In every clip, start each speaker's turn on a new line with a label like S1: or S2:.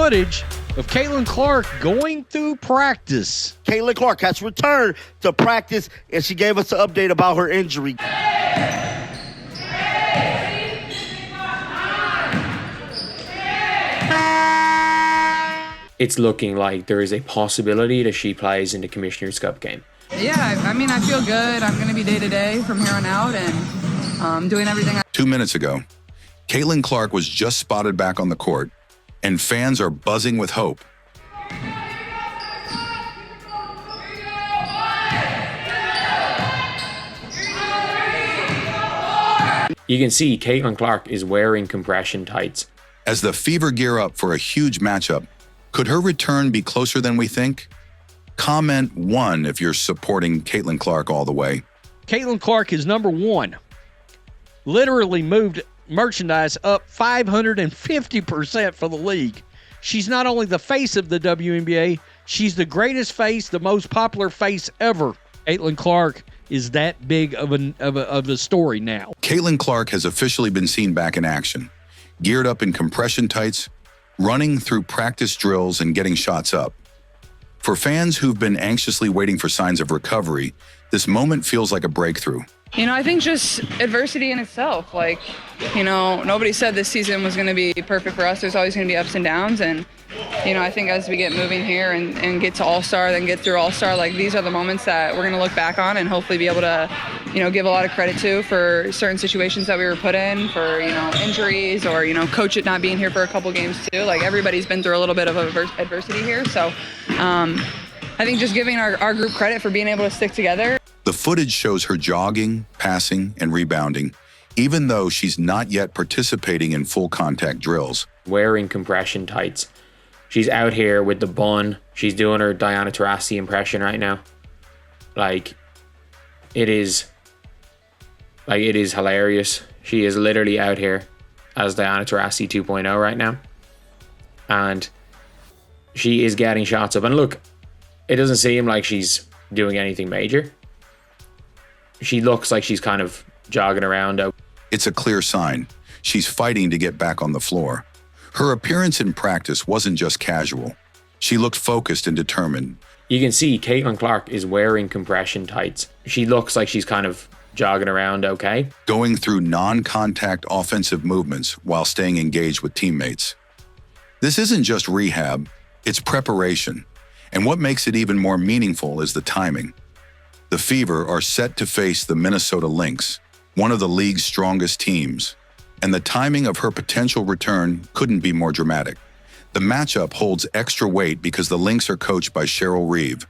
S1: footage of Caitlin Clark going through practice.
S2: Caitlin Clark has returned to practice, and she gave us an update about her injury.
S3: It's looking like there is a possibility that she plays in the Commissioner's Cup game.
S4: Yeah, I mean, I feel good. I'm going to be day-to-day from here on out and doing everything.
S5: 2 minutes ago, Caitlin Clark was just spotted back on the court, and fans are buzzing with hope.
S3: You can see Caitlin Clark is wearing compression tights.
S5: As the Fever gear up for a huge matchup, could her return be closer than we think? Comment 1 if you're supporting Caitlin Clark all the way.
S1: Caitlin Clark is number 1. Literally moved merchandise up 550% for the league. She's not only the face of the WNBA, she's the greatest face, the most popular face ever. Caitlin Clark is that big of a story now.
S5: Caitlin Clark has officially been seen back in action, geared up in compression tights, running through practice drills and getting shots up. For fans who've been anxiously waiting for signs of recovery, this moment feels like a breakthrough.
S4: You know, I think just adversity in itself. Like, you know, nobody said this season was going to be perfect for us. There's always going to be ups and downs. And, you know, I think as we get moving here and get to All-Star, then get through All-Star, like these are the moments that we're going to look back on and hopefully be able to, you know, give a lot of credit to for certain situations that we were put in, for, you know, injuries or, you know, coach it not being here for a couple games too. Like everybody's been through a little bit of adversity here. So I think just giving our group credit for being able to stick together.
S5: The footage shows her jogging, passing, and rebounding, even though she's not yet participating in full contact drills.
S3: Wearing compression tights. She's out here with the bun. She's doing her Diana Taurasi impression right now. Like, it is hilarious. She is literally out here as Diana Taurasi 2.0 right now. And she is getting shots up. And look, it doesn't seem like she's doing anything major. She looks like she's kind of jogging around.
S5: It's a clear sign. She's fighting to get back on the floor. Her appearance in practice wasn't just casual. She looked focused and determined.
S3: You can see Caitlin Clark is wearing compression tights. She looks like she's kind of jogging around okay.
S5: Going through non-contact offensive movements while staying engaged with teammates. This isn't just rehab, it's preparation. And what makes it even more meaningful is the timing. The Fever are set to face the Minnesota Lynx, one of the league's strongest teams, and the timing of her potential return couldn't be more dramatic. The matchup holds extra weight because the Lynx are coached by Cheryl Reeve,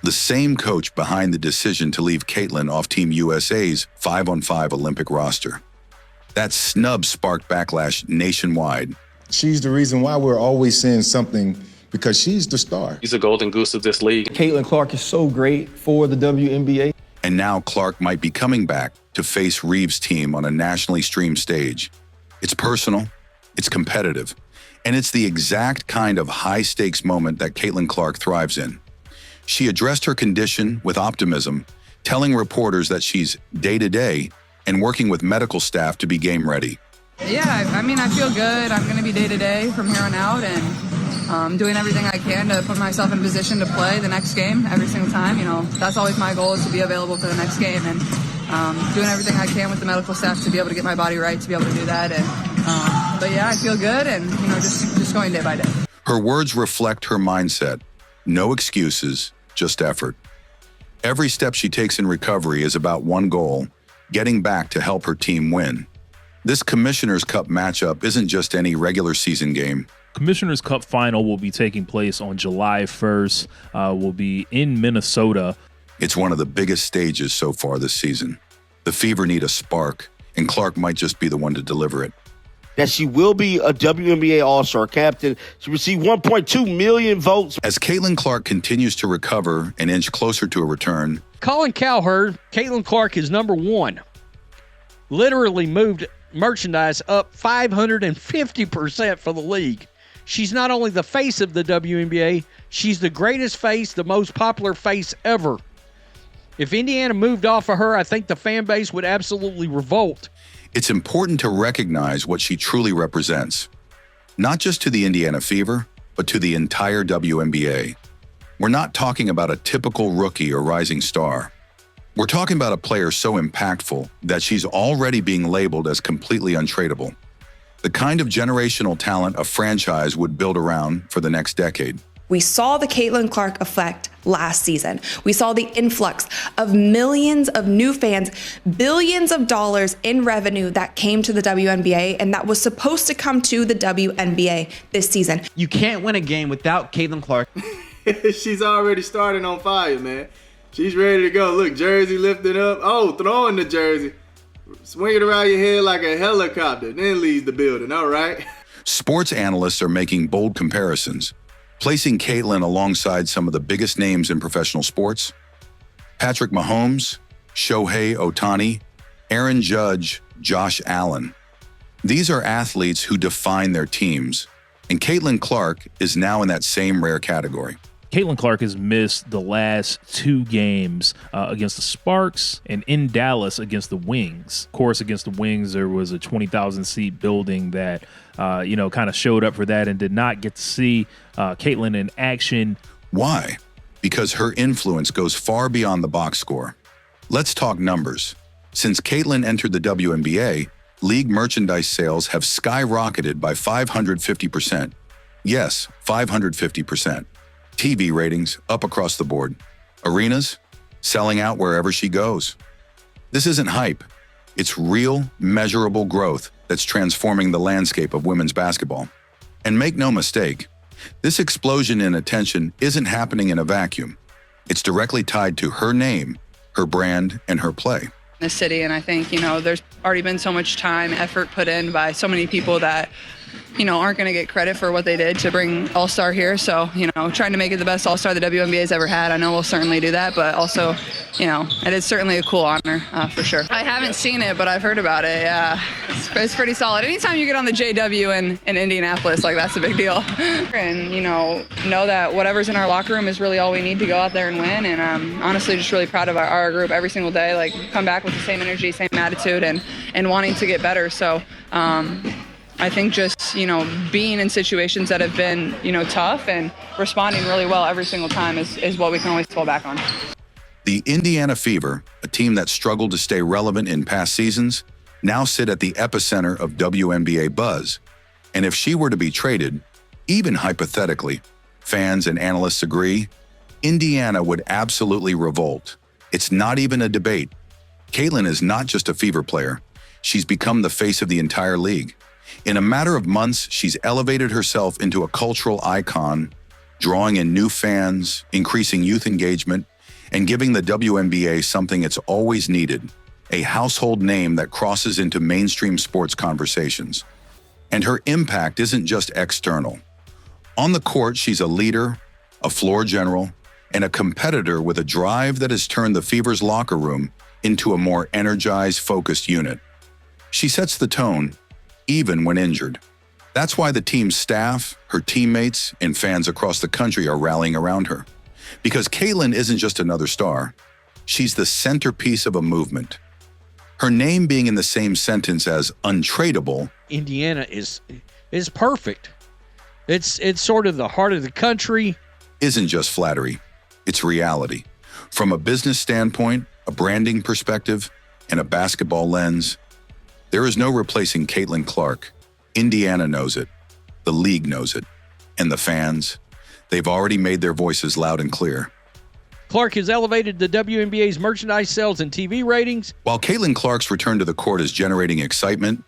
S5: the same coach behind the decision to leave Caitlin off Team USA's 5-on-5 Olympic roster. That snub sparked backlash nationwide.
S6: She's the reason why we're always seeing something, because she's the star.
S7: She's a golden goose of this league.
S8: Caitlin Clark is so great for the WNBA.
S5: And now Clark might be coming back to face Reeves' team on a nationally streamed stage. It's personal, it's competitive, and it's the exact kind of high-stakes moment that Caitlin Clark thrives in. She addressed her condition with optimism, telling reporters that she's day-to-day and working with medical staff to be game ready.
S4: Yeah, I mean, I feel good. I'm going to be day-to-day from here on out and doing everything I can to put myself in position to play the next game every single time. You know, that's always my goal, is to be available for the next game, and doing everything I can with the medical staff to be able to get my body right, to be able to do that. And but yeah, I feel good, and you know, just going day by day.
S5: Her words reflect her mindset. No excuses, just effort. Every step she takes in recovery is about one goal: getting back to help her team win. This Commissioner's Cup matchup isn't just any regular season game.
S9: Commissioner's Cup final will be taking place on July 1st. Will be in Minnesota.
S5: It's one of the biggest stages so far this season. The Fever need a spark, and Clark might just be the one to deliver it.
S2: That she will be a WNBA All-Star captain. She received 1.2 million votes.
S5: As Caitlin Clark continues to recover and inch closer to a return,
S1: Colin Cowherd, Caitlin Clark is number 1. Literally moved merchandise up 550% for the league. She's not only the face of the WNBA, she's the greatest face, the most popular face ever. If Indiana moved off of her, I think the fan base would absolutely revolt.
S5: it's important to recognize what she truly represents, not just to the Indiana Fever, but to the entire WNBA. We're not talking about a typical rookie or rising star. We're talking about a player so impactful that she's already being labeled as completely untradeable. The kind of generational talent a franchise would build around for the next decade.
S7: We saw the Caitlin Clark effect last season. We saw the influx of millions of new fans, billions of dollars in revenue that came to the WNBA, and that was supposed to come to the WNBA this season.
S10: You can't win a game without Caitlin Clark.
S11: She's already starting on fire, man. She's ready to go. Look, jersey lifted up. Oh, throwing the jersey. Swing it around your head like a helicopter, then leaves the building. All right.
S5: Sports analysts are making bold comparisons, placing Caitlin alongside some of the biggest names in professional sports: Patrick Mahomes, Shohei Ohtani, Aaron Judge, Josh Allen. These are athletes who define their teams, and Caitlin Clark is now in that same rare category.
S9: Caitlin Clark has missed the last 2 games against the Sparks and in Dallas against the Wings. Of course, against the Wings, there was a 20,000-seat building that, kind of showed up for that and did not get to see Caitlin in action.
S5: Why? Because her influence goes far beyond the box score. Let's talk numbers. Since Caitlin entered the WNBA, league merchandise sales have skyrocketed by 550%. Yes, 550%. TV ratings up across the board. Arenas selling out wherever she goes. This isn't hype. It's real, measurable growth that's transforming the landscape of women's basketball. And make no mistake, this explosion in attention isn't happening in a vacuum. It's directly tied to her name, her brand, and her play.
S4: The city, and I think, there's already been so much time, effort put in by so many people that, aren't going to get credit for what they did to bring All-Star here. So, trying to make it the best All-Star the WNBA has ever had. I know we'll certainly do that, but also, it is certainly a cool honor for sure. I haven't seen it, but I've heard about it. Yeah, it's pretty solid. Anytime you get on the JW in Indianapolis, that's a big deal. And, know that whatever's in our locker room is really all we need to go out there and win. And I'm honestly just really proud of our group every single day, come back with the same energy, same attitude, and wanting to get better. So, I think just, being in situations that have been, tough and responding really well every single time is what we can always fall back on.
S5: The Indiana Fever, a team that struggled to stay relevant in past seasons, now sit at the epicenter of WNBA buzz. And if she were to be traded, even hypothetically, fans and analysts agree, Indiana would absolutely revolt. It's not even a debate. Caitlin is not just a Fever player. She's become the face of the entire league. In a matter of months, she's elevated herself into a cultural icon, drawing in new fans, increasing youth engagement, and giving the WNBA something it's always needed: a household name that crosses into mainstream sports conversations. And her impact isn't just external. On the court, she's a leader, a floor general, and a competitor with a drive that has turned the Fever's locker room into a more energized, focused unit. She sets the tone, even when injured. That's why the team's staff, her teammates, and fans across the country are rallying around her. Because Caitlin isn't just another star, she's the centerpiece of a movement. Her name being in the same sentence as untradeable.
S1: Indiana is perfect. It's sort of the heart of the country.
S5: Isn't just flattery, it's reality. From a business standpoint, a branding perspective, and a basketball lens, there is no replacing Caitlin Clark. Indiana knows it, the league knows it, and the fans, they've already made their voices loud and clear.
S1: Clark has elevated the WNBA's merchandise sales and TV ratings.
S5: While Caitlin Clark's return to the court is generating excitement,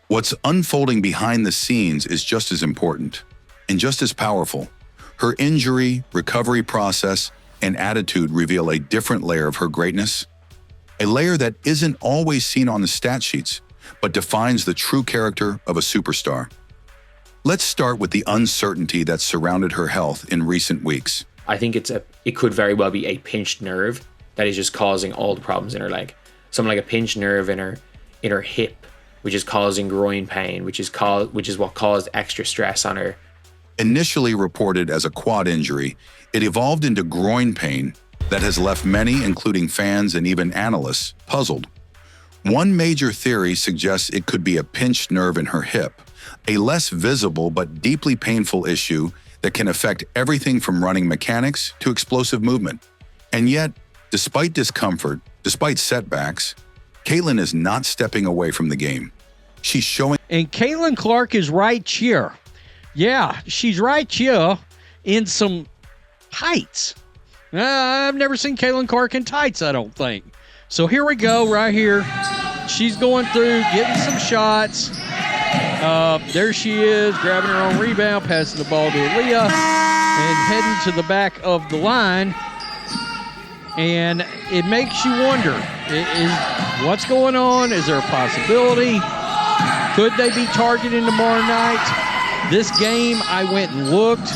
S5: what's unfolding behind the scenes is just as important and just as powerful. Her injury, recovery process, and attitude reveal a different layer of her greatness, a layer that isn't always seen on the stat sheets, but defines the true character of a superstar. Let's start with the uncertainty that's surrounded her health in recent weeks.
S3: I think it could very well be a pinched nerve that is just causing all the problems in her leg. Something like a pinched nerve in her hip, which is causing groin pain, which is what caused extra stress on her.
S5: Initially reported as a quad injury, it evolved into groin pain that has left many, including fans and even analysts, puzzled. One major theory suggests it could be a pinched nerve in her hip, a less visible but deeply painful issue that can affect everything from running mechanics to explosive movement. And yet, despite discomfort, despite setbacks, Caitlin is not stepping away from the game. She's showing.
S1: And Caitlin Clark is right here. Yeah, she's right here in some tights. I've never seen Caitlin Clark in tights, I don't think. So here we go, right here. She's going through, getting some shots. There she is, grabbing her own rebound, passing the ball to Aaliyah, and heading to the back of the line. And it makes you wonder, what's going on? Is there a possibility? Could they be targeting tomorrow night? This game, I went and looked.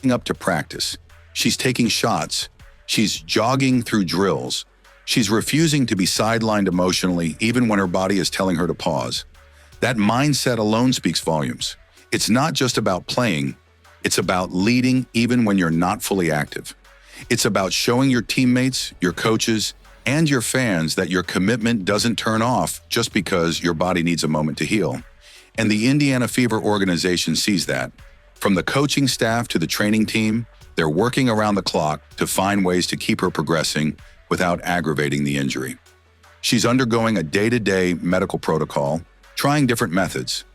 S5: Up to practice. She's taking shots. She's jogging through drills. She's refusing to be sidelined emotionally, even when her body is telling her to pause. That mindset alone speaks volumes. It's not just about playing. It's about leading even when you're not fully active. It's about showing your teammates, your coaches, and your fans that your commitment doesn't turn off just because your body needs a moment to heal. And the Indiana Fever organization sees that. From the coaching staff to the training team, they're working around the clock to find ways to keep her progressing without aggravating the injury. She's undergoing a day-to-day medical protocol, trying different methods: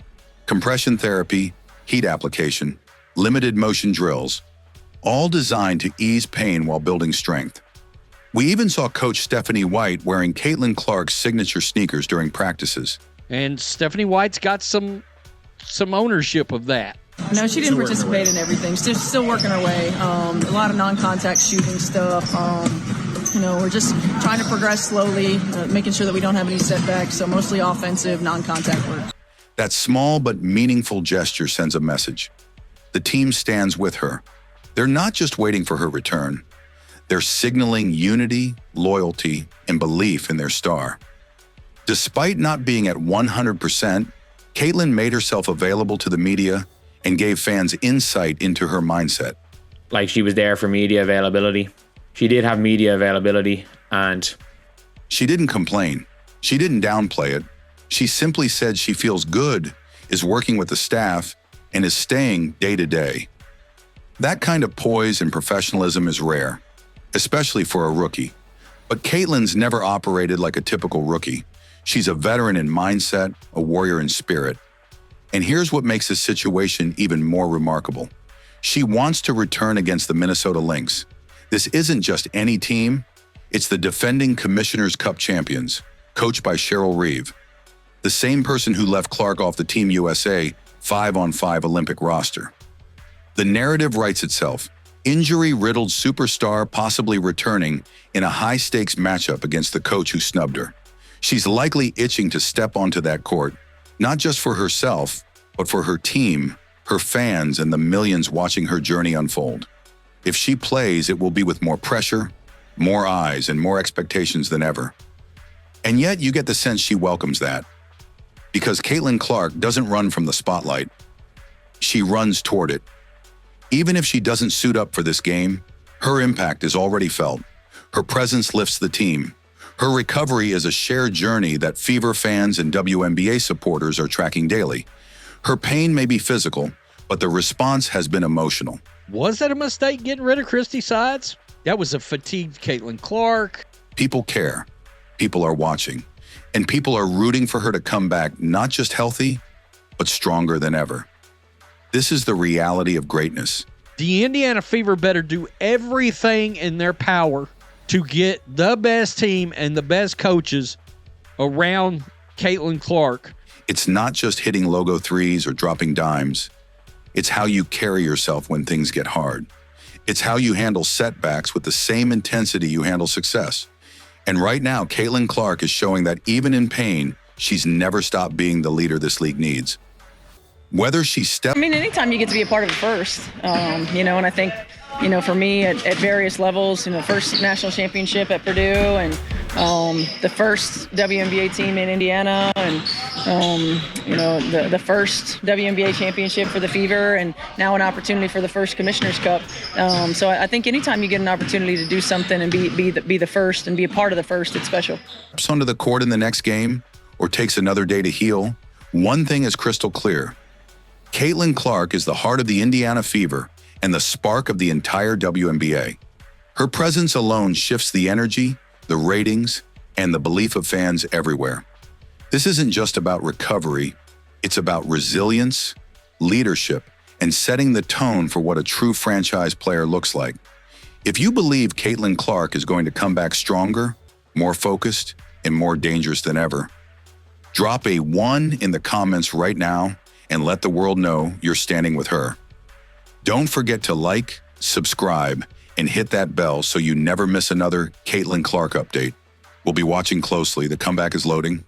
S5: compression therapy, heat application, limited motion drills, all designed to ease pain while building strength. We even saw Coach Stephanie White wearing Caitlin Clark's signature sneakers during practices.
S1: And Stephanie White's got some ownership of that.
S12: No, she didn't participate in everything. She's still working her way. A lot of non-contact shooting stuff. We're just trying to progress slowly, making sure that we don't have any setbacks. So mostly offensive, non-contact work.
S5: That small but meaningful gesture sends a message. The team stands with her. They're not just waiting for her return. They're signaling unity, loyalty, and belief in their star. Despite not being at 100%, Caitlin made herself available to the media and gave fans insight into her mindset.
S3: Like, she was there for media availability. She did have media availability, and
S5: she didn't complain. She didn't downplay it. She simply said she feels good, is working with the staff, and is staying day to day. That kind of poise and professionalism is rare, especially for a rookie. But Caitlin's never operated like a typical rookie. She's a veteran in mindset, a warrior in spirit. And here's what makes this situation even more remarkable. She wants to return against the Minnesota Lynx. This isn't just any team. It's the defending Commissioner's Cup champions, coached by Cheryl Reeve, the same person who left Clark off the Team USA 5-on-5 Olympic roster. The narrative writes itself. Injury-riddled superstar possibly returning in a high-stakes matchup against the coach who snubbed her. She's likely itching to step onto that court, not just for herself, but for her team, her fans, and the millions watching her journey unfold. If she plays, it will be with more pressure, more eyes, and more expectations than ever. And yet you get the sense she welcomes that. Because Caitlin Clark doesn't run from the spotlight. She runs toward it. Even if she doesn't suit up for this game, her impact is already felt. Her presence lifts the team. Her recovery is a shared journey that Fever fans and WNBA supporters are tracking daily. Her pain may be physical, but the response has been emotional.
S1: Was that a mistake getting rid of Christy Sides? That was a fatigued Caitlin Clark.
S5: People care. People are watching. And people are rooting for her to come back not just healthy, but stronger than ever. This is the reality of greatness.
S1: The Indiana Fever better do everything in their power to get the best team and the best coaches around Caitlin Clark.
S5: It's not just hitting logo threes or dropping dimes. It's how you carry yourself when things get hard. It's how you handle setbacks with the same intensity you handle success. And right now, Caitlin Clark is showing that even in pain, she's never stopped being the leader this league needs. Whether she steps...
S12: anytime you get to be a part of the first, and I think, for me at various levels, first national championship at Purdue and the first WNBA team in Indiana and, the first WNBA championship for the Fever and now an opportunity for the first Commissioner's Cup. So I think anytime you get an opportunity to do something and be the first and be a part of the first, it's special.
S5: Steps onto the court in the next game or takes another day to heal, one thing is crystal clear. Caitlin Clark is the heart of the Indiana Fever, and the spark of the entire WNBA. Her presence alone shifts the energy, the ratings, and the belief of fans everywhere. This isn't just about recovery, it's about resilience, leadership, and setting the tone for what a true franchise player looks like. If you believe Caitlin Clark is going to come back stronger, more focused, and more dangerous than ever, drop a 1 in the comments right now and let the world know you're standing with her. Don't forget to like, subscribe, and hit that bell so you never miss another Caitlin Clark update. We'll be watching closely. The comeback is loading.